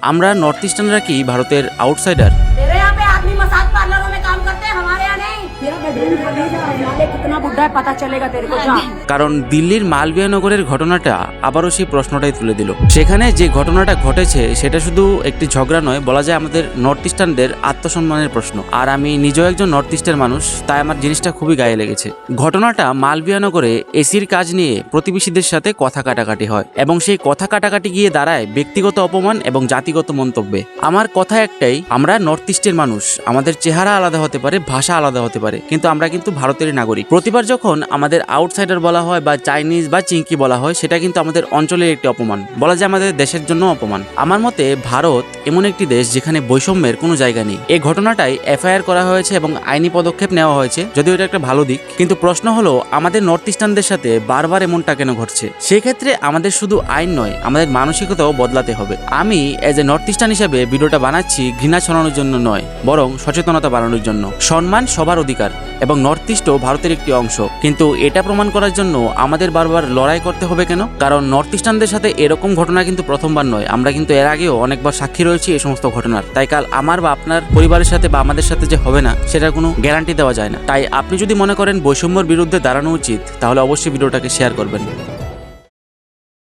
আমরা নর্থ ইস্টার্নরা কি ভারতের আউটসাইডার? तेरे यहाँ पे आदमी मसाज पार्लरों में काम करते हैं, हमारे यहाँ नहीं। तेरा बेडरूम खाली है, नाले कितना बुढ़ा है पता चलेगा तेरे को। जा। কারণ দিল্লির মালবিয়া নগরের ঘটনাটা আবারও সেই প্রশ্নটাই তুলে দিল। সেখানে যে ঘটনাটা ঘটেছে সেটা শুধু একটি ঝগড়া নয়, বলা যায় আমাদের নর্থ ইস্টার্নদের আত্মসম্মানের প্রশ্ন। আর আমি নিজেও একজন নর্থ ইস্টের মানুষ, তাই আমার জিনিসটা খুবই গায়ে লেগেছে। ঘটনাটা মালবিয়া নগরে এসির কাজ নিয়ে প্রতিবেশীদের সাথে কথা কাটাকাটি হয় এবং সেই কথা কাটাকাটি গিয়ে দাঁড়ায় ব্যক্তিগত অপমান এবং জাতিগত মন্তব্যে। আমার কথা একটাই, আমরা নর্থ ইস্টের মানুষ, আমাদের চেহারা আলাদা হতে পারে, ভাষা আলাদা হতে পারে, কিন্তু আমরা কিন্তু ভারতের নাগরিক। প্রতিবার যখন আমাদের আউটসাইডার বলা হয় বা চাইনিজ বা চিঙ্কি বলা হয়, সেটা কিন্তু আমাদের অঞ্চলের একটি অপমান, বলা যায় আমাদের দেশের জন্য অপমান। আমার মতে ভারত এমন একটি দেশ যেখানে বৈষম্যের কোনো জায়গা নেই। এই ঘটনাটাই এফআইআর করা হয়েছে এবং আইনি পদক্ষেপ নেওয়া হয়েছে, যদিও এটা একটা ভালো দিক। কিন্তু প্রশ্ন হলো, আমাদের নর্থ ইস্টার্নদের সাথে বারবার এমনটা কেন ঘটছে? সেক্ষেত্রে আমাদের শুধু আইন নয়, আমাদের মানসিকতাও বদলাতে হবে। আমি এজ এ নর্থ ইস্টার্ন হিসেবে ভিডিওটা বানাচ্ছি ঘৃণা ছড়ানোর জন্য নয়, বরং সচেতনতা বাড়ানোর জন্য। সম্মান সবার অধিকার এবং নর্থ ইস্টও ভারতের একটি অংশ, কিন্তু এটা প্রমাণ করার জন্য আমাদের বারবার লড়াই করতে হবে কেন? কারণ নর্থ ইস্টার্নদের সাথে এরকম ঘটনা কিন্তু প্রথমবার নয়, আমরা কিন্তু এর আগেও অনেকবার সাক্ষী রয়েছি এই সমস্ত ঘটনার। তাই কাল আমার বা আপনার পরিবারের সাথে বা আমাদের সাথে যে হবে না, সেটার কোনো গ্যারান্টি দেওয়া যায় না। তাই আপনি যদি মনে করেন বৈষম্যের বিরুদ্ধে দাঁড়ানো উচিত, তাহলে অবশ্যই ভিডিওটাকে শেয়ার করবেন।